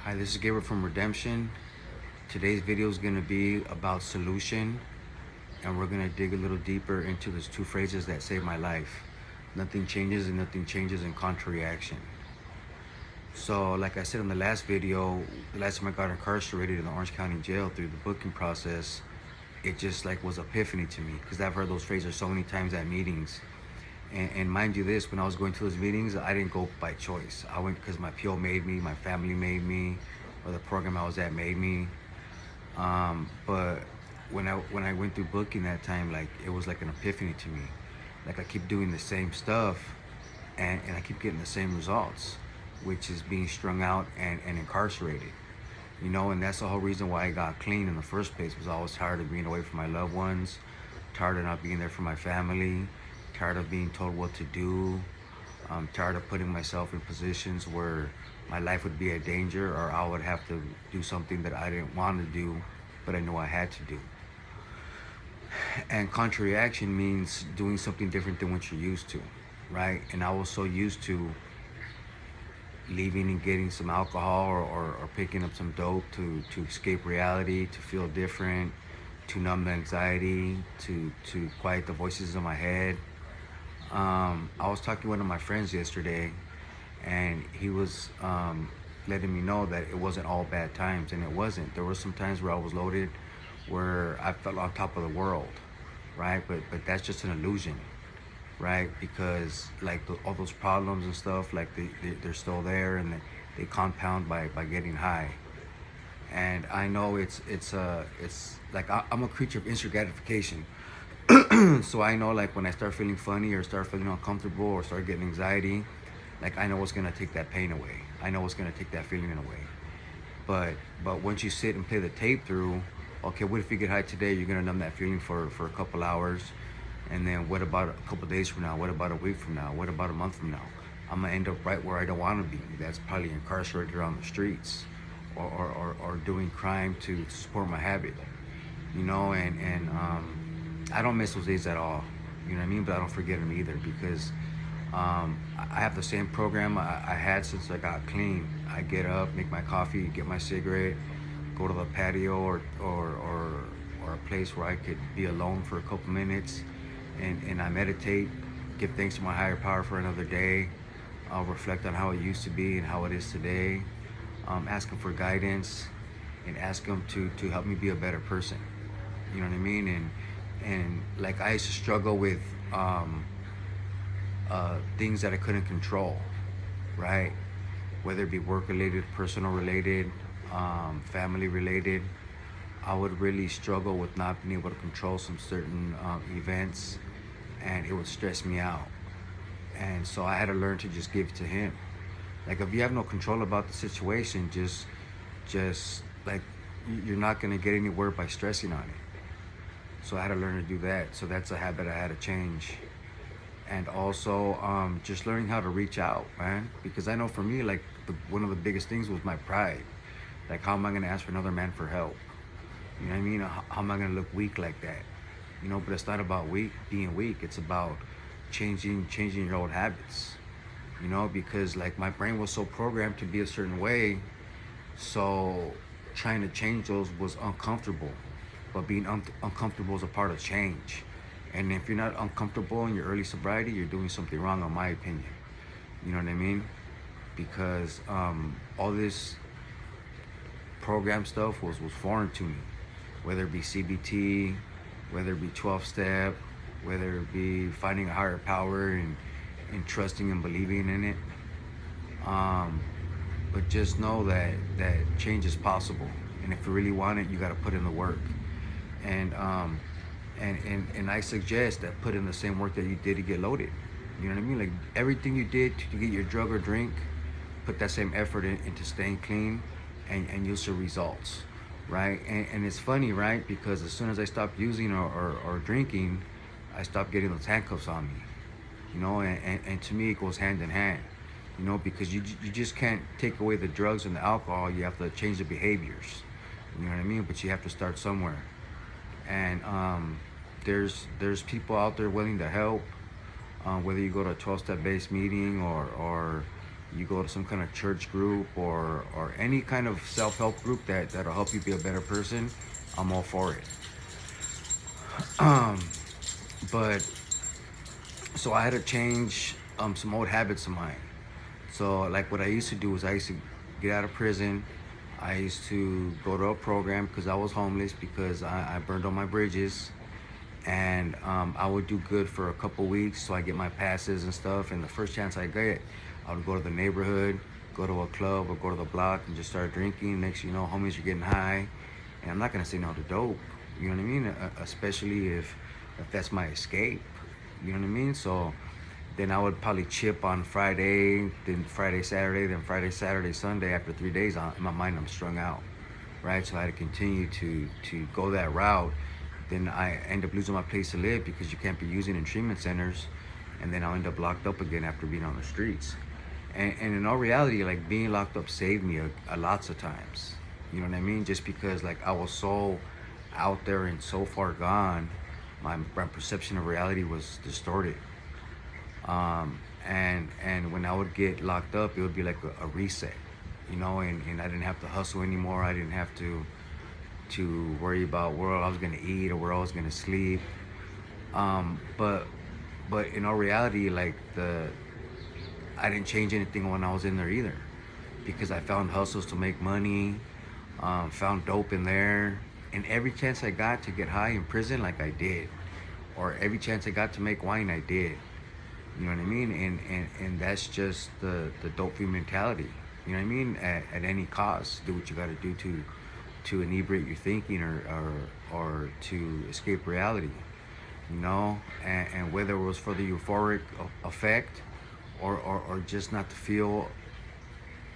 Hi, this is Gabriel from Redemption. Today's video is going to be about solution, and we're going to dig a little deeper into those two phrases that saved my life. Nothing changes and nothing changes in contrary action. So, like I said in the last video, the last time I got incarcerated in the Orange County Jail through the booking process, it just like was epiphany to me because I've heard those phrases so many times at meetings. And mind you this, when I was going to those meetings, I didn't go by choice. I went because my PO made me, my family made me, or the program I was at made me. But when I went through booking that time, like it was like an epiphany to me. Like I keep doing the same stuff, and I keep getting the same results, which is being strung out and incarcerated. And that's the whole reason why I got clean in the first place, was I was tired of being away from my loved ones, tired of not being there for my family, tired of being told what to do. I'm tired of putting myself in positions where my life would be a danger, or I would have to do something that I didn't want to do, but I know I had to do. And contrary action means doing something different than what you're used to, right? And I was so used to leaving and getting some alcohol or picking up some dope to escape reality, to feel different, to numb the anxiety, to quiet the voices in my head. I was talking to one of my friends yesterday, and he was letting me know that it wasn't all bad times, and it wasn't. There were some times where I was loaded, where I felt on top of the world, right? But that's just an illusion, right? Because like all those problems and stuff, like they're still there, and they compound by getting high. And I know it's like I'm a creature of instant gratification. So I know, like, when I start feeling funny or start feeling uncomfortable or start getting anxiety, like I know what's gonna take that pain away. I know what's gonna take that feeling away. But once you sit and play the tape through, okay, what if you get high today? You're gonna numb that feeling for a couple hours, and then what about a couple days from now? What about a week from now? What about a month from now? I'm gonna end up right where I don't want to be. That's probably incarcerated on the streets, or doing crime to support my habit. And I don't miss those days at all. You know what I mean? But I don't forget them either, because I have the same program I had since I got clean. I get up, make my coffee, get my cigarette, go to the patio or a place where I could be alone for a couple minutes, and I meditate, give thanks to my higher power for another day. I'll reflect on how it used to be and how it is today. Ask him for guidance, and ask him to help me be a better person. You know what I mean? And like I used to struggle with things that I couldn't control, right? Whether it be work related, personal related, family related. I would really struggle with not being able to control some certain events, and it would stress me out. And so I had to learn to just give it to him. Like, if you have no control about the situation, just like, you're not gonna get anywhere by stressing on it. So I had to learn to do that. So that's a habit I had to change. And also, just learning how to reach out, man. Because I know for me, like, one of the biggest things was my pride. Like, how am I gonna ask for another man for help? You know what I mean? How am I gonna look weak like that? But it's not about being weak. It's about changing your old habits. Because like my brain was so programmed to be a certain way, so trying to change those was uncomfortable. But being uncomfortable is a part of change. And if you're not uncomfortable in your early sobriety, you're doing something wrong, in my opinion. You know what I mean? Because all this program stuff was foreign to me. Whether it be CBT, whether it be 12-step, whether it be finding a higher power and trusting and believing in it. But just know that change is possible. And if you really want it, you got to put in the work. And I suggest that put in the same work that you did to get loaded. You know what I mean? Like, everything you did to get your drug or drink, put that same effort into staying clean, and you'll see results, right? And it's funny, right? Because as soon as I stopped using or drinking, I stopped getting those handcuffs on me. And to me, it goes hand in hand. Because you just can't take away the drugs and the alcohol. You have to change the behaviors. You know what I mean? But you have to start somewhere. And there's people out there willing to help. Whether you go to a 12-step based meeting or you go to some kind of church group or any kind of self-help group that'll help you be a better person, I'm all for it. Um, but so I had to change some old habits of mine. So like what I used to do is I used to get out of prison. I used to go to a program because I was homeless because I burned all my bridges, and I would do good for a couple weeks so I get my passes and stuff. And the first chance I get, I would go to the neighborhood, go to a club or go to the block and just start drinking. Next thing you know, homies are getting high, and I'm not gonna say no to dope. You know what I mean? Especially if that's my escape. You know what I mean? So then I would probably chip on Friday, then Friday, Saturday, then Friday, Saturday, Sunday. After 3 days, in my mind, I'm strung out, right? So I had to continue to go that route. Then I end up losing my place to live because you can't be using in treatment centers, and then I'll end up locked up again after being on the streets. And in all reality, like being locked up saved me a lots of times. You know what I mean? Just because like I was so out there and so far gone, my perception of reality was distorted. And when I would get locked up, it would be like a reset, you know, and I didn't have to hustle anymore. I didn't have to worry about where I was gonna eat or where I was gonna sleep. But in all reality, like I didn't change anything when I was in there either, because I found hustles to make money, found dope in there, and every chance I got to get high in prison, like I did, or every chance I got to make wine, I did. You know what I mean? And that's just the dope fiend mentality. You know what I mean? At any cost, do what you got to do to inebriate your thinking or to escape reality. You know, and whether it was for the euphoric effect or just not to feel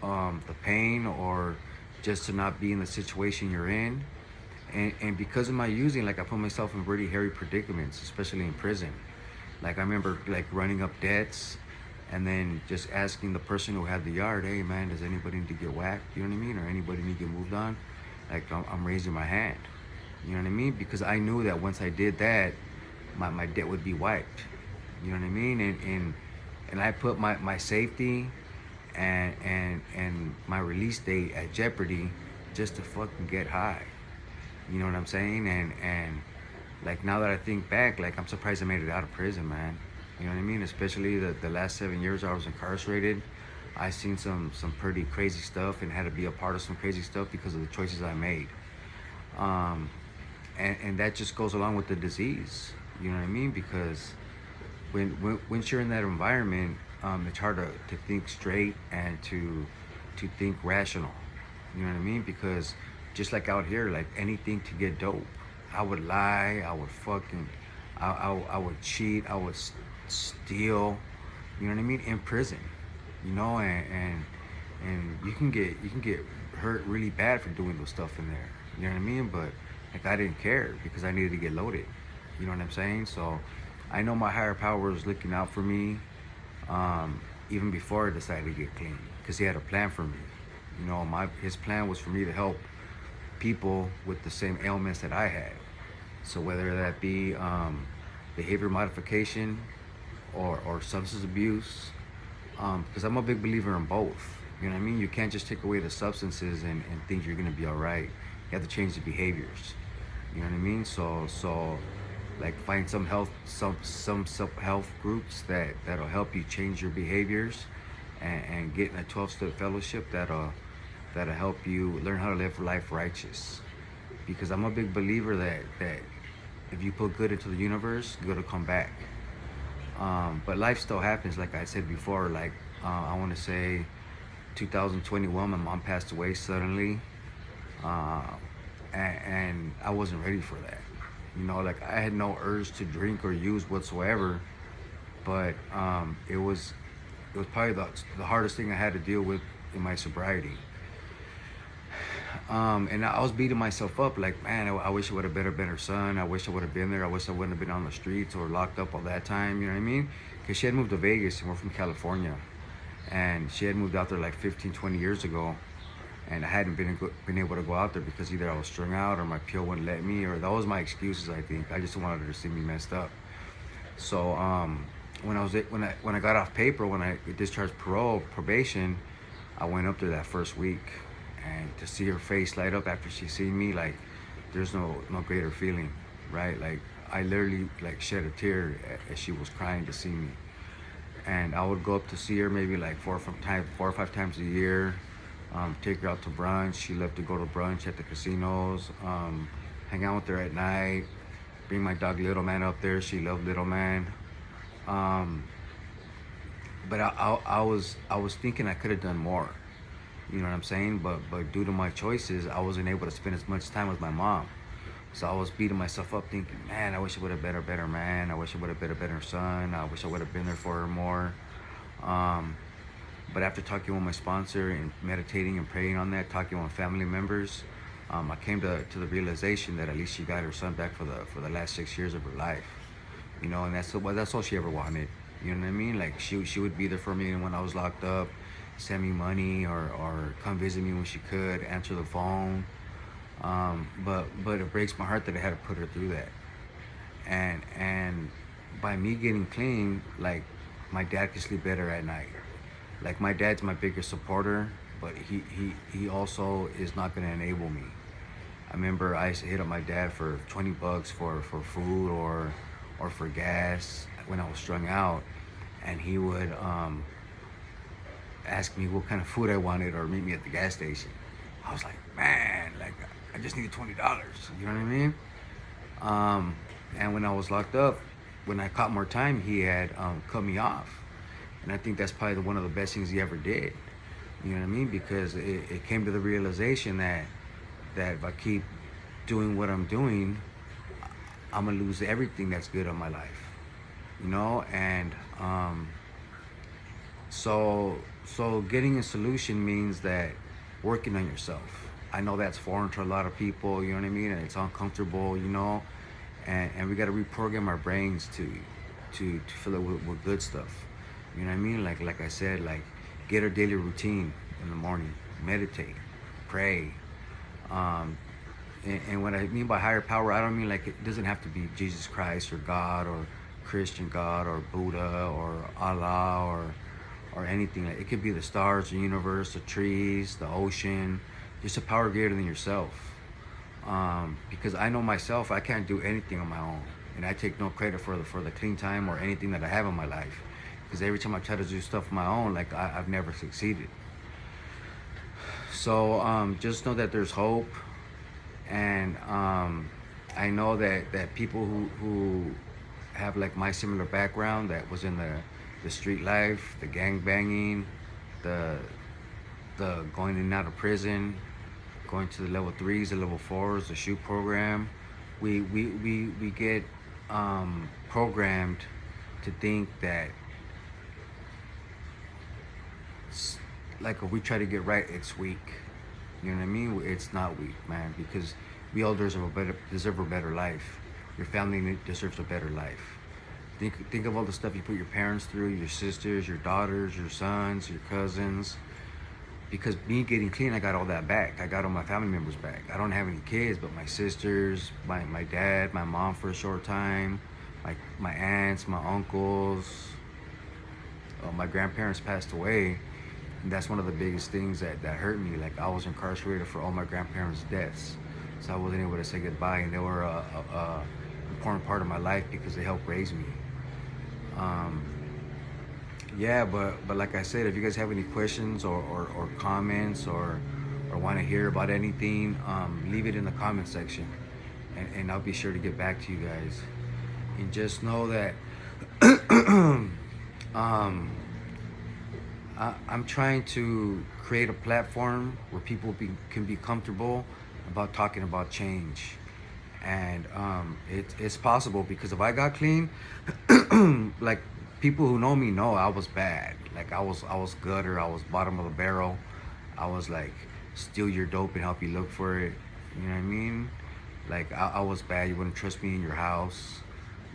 the pain, or just to not be in the situation you're in. And because of my using, like I put myself in really hairy predicaments, especially in prison. Like I remember like running up debts, and then just asking the person who had the yard, hey man, does anybody need to get whacked? You know what I mean? Or anybody need to get moved on? Like I'm raising my hand. You know what I mean? Because I knew that once I did that, my debt would be wiped. You know what I mean? And I put my safety and my release date at jeopardy just to fucking get high. You know what I'm saying? And like now that I think back, like I'm surprised I made it out of prison, man. You know what I mean? Especially the last 7 years I was incarcerated. I seen some pretty crazy stuff and had to be a part of some crazy stuff because of the choices I made. And that just goes along with the disease. You know what I mean? Because once you're in that environment, it's hard to think straight and to think rational. You know what I mean? Because just like out here, like anything to get dope. I would lie, I would fucking, I would cheat, I would steal, you know what I mean, in prison, you know, and you can get hurt really bad for doing those stuff in there, you know what I mean, but like I didn't care because I needed to get loaded, you know what I'm saying. So I know my higher power was looking out for me, even before I decided to get clean, because he had a plan for me, you know. His plan was for me to help people with the same ailments that I had. So whether that be behavior modification or substance abuse, because I'm a big believer in both. You know what I mean? You can't just take away the substances and think you're gonna be all right. You have to change the behaviors. You know what I mean? So like find some self-help groups that'll help you change your behaviors, and get in a 12-step fellowship that'll help you learn how to live life righteous. Because I'm a big believer that if you put good into the universe, good will come back. But life still happens, like I said before. Like I want to say 2021, my mom passed away suddenly, and I wasn't ready for that. You know, like I had no urge to drink or use whatsoever, but it was probably the hardest thing I had to deal with in my sobriety. And I was beating myself up like, man, I wish I would have been a better son. I wish I would have been there. I wish I wouldn't have been on the streets or locked up all that time. You know what I mean? Because she had moved to Vegas and we're from California. And she had moved out there like 15, 20 years ago. And I hadn't been able to go out there because either I was strung out or my pill wouldn't let me, or that was my excuses, I think. I just wanted her to see me messed up. So when I got off paper, when I discharged probation, I went up there that first week. and to see her face light up after she seen me, like there's no greater feeling, right? Like I literally like shed a tear as she was crying to see me. And I would go up to see her maybe like 4 or 5 times a year. Take her out to brunch. She loved to go to brunch at the casinos. Hang out with her at night. Bring my dog Little Man up there. She loved Little Man. Um, but I was thinking I could have done more. You know what I'm saying? But due to my choices, I wasn't able to spend as much time with my mom. So I was beating myself up, thinking, man, I wish I would have been a better man. I wish I would have been a better son. I wish I would have been there for her more. Um, but after talking with my sponsor and meditating and praying on that, talking with family members, I came to the realization that at least she got her son back for the last 6 years of her life. You know, and that's all she ever wanted. You know what I mean? Like she would be there for me when I was locked up, send me money or come visit me when she could, answer the phone. But it breaks my heart that I had to put her through that. And by me getting clean, like my dad can sleep better at night. Like my dad's my biggest supporter, but he also is not gonna enable me. I remember I used to hit up my dad for $20 for food or for gas when I was strung out, and he would ask me what kind of food I wanted or meet me at the gas station. I was like, man, like I just need $20. You know what I mean? And when I was locked up, when I caught more time, he had cut me off, and I think that's probably one of the best things he ever did. You know what I mean? Because it came to the realization that if I keep doing what I'm doing, I'm gonna lose everything that's good in my life. You know, and so getting a solution means that working on yourself. I know that's foreign to a lot of people, you know what I mean, and it's uncomfortable, you know, and we got to reprogram our brains to fill it with good stuff. You know what I mean? Like I said, like get a daily routine in the morning, meditate, pray. And what I mean by higher power, I don't mean like it doesn't have to be Jesus Christ or God or Christian God or Buddha or Allah or anything. Like it could be the stars, the universe, the trees, the ocean, just a power greater than yourself. Because I know myself, I can't do anything on my own, and I take no credit for the clean time or anything that I have in my life. Because every time I try to do stuff on my own, like I've never succeeded. So just know that there's hope, and I know that people who have like my similar background, that was in the street life, the gang banging, the going in and out of prison, going to the level 3s, the level 4s, the shoot program. We get programmed to think that like if we try to get right, it's weak. You know what I mean? It's not weak, man, because we all deserve a better life. Your family deserves a better life. Think of all the stuff you put your parents through, your sisters, your daughters, your sons, your cousins. Because me getting clean, I got all that back. I got all my family members back. I don't have any kids, but my sisters, my dad, my mom for a short time, my aunts, my uncles, my grandparents passed away. And that's one of the biggest things that hurt me. Like I was incarcerated for all my grandparents' deaths. So I wasn't able to say goodbye, and they were a important part of my life because they helped raise me. Yeah, but like I said, if you guys have any questions or comments or want to hear about anything, leave it in the comment section, and I'll be sure to get back to you guys. And just know that I'm trying to create a platform where people can be comfortable about talking about change. And it's possible, because if I got clean, like people who know me know I was bad. Like I was gutter. I was bottom of the barrel. I was like steal your dope and help you look for it. You know what I mean? Like I was bad. You wouldn't trust me in your house.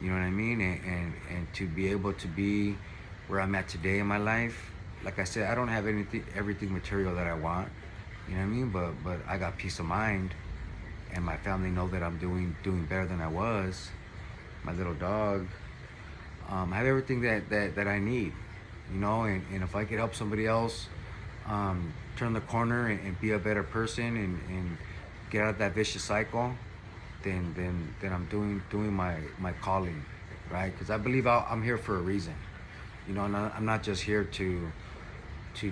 You know what I mean? And to be able to be where I'm at today in my life, like I said, I don't have everything material that I want. You know what I mean? But I got peace of mind, and my family know that I'm doing better than I was. My little dog. I have everything that I need, you know, and if I could help somebody else turn the corner and be a better person and get out of that vicious cycle, then I'm doing my calling, right? Because I believe I'm here for a reason. You know, I'm not just here to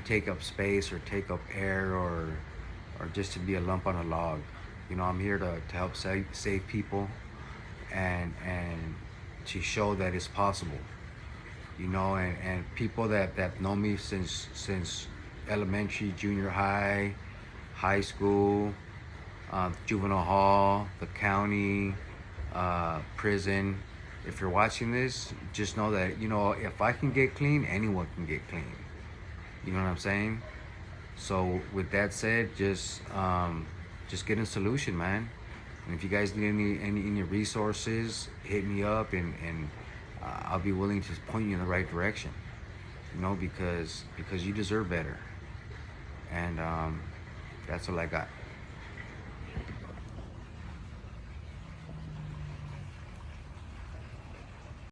take up space or take up air or just to be a lump on a log. You know, I'm here to help save people and to show that it's possible. You know, and people that know me since elementary, junior high, high school, juvenile hall, the county, prison. If you're watching this, just know that, you know, if I can get clean, anyone can get clean. You know what I'm saying? So with that said, just get a solution, man. And if you guys need any resources, hit me up and I'll be willing to point you in the right direction. You know, because you deserve better. And that's all I got.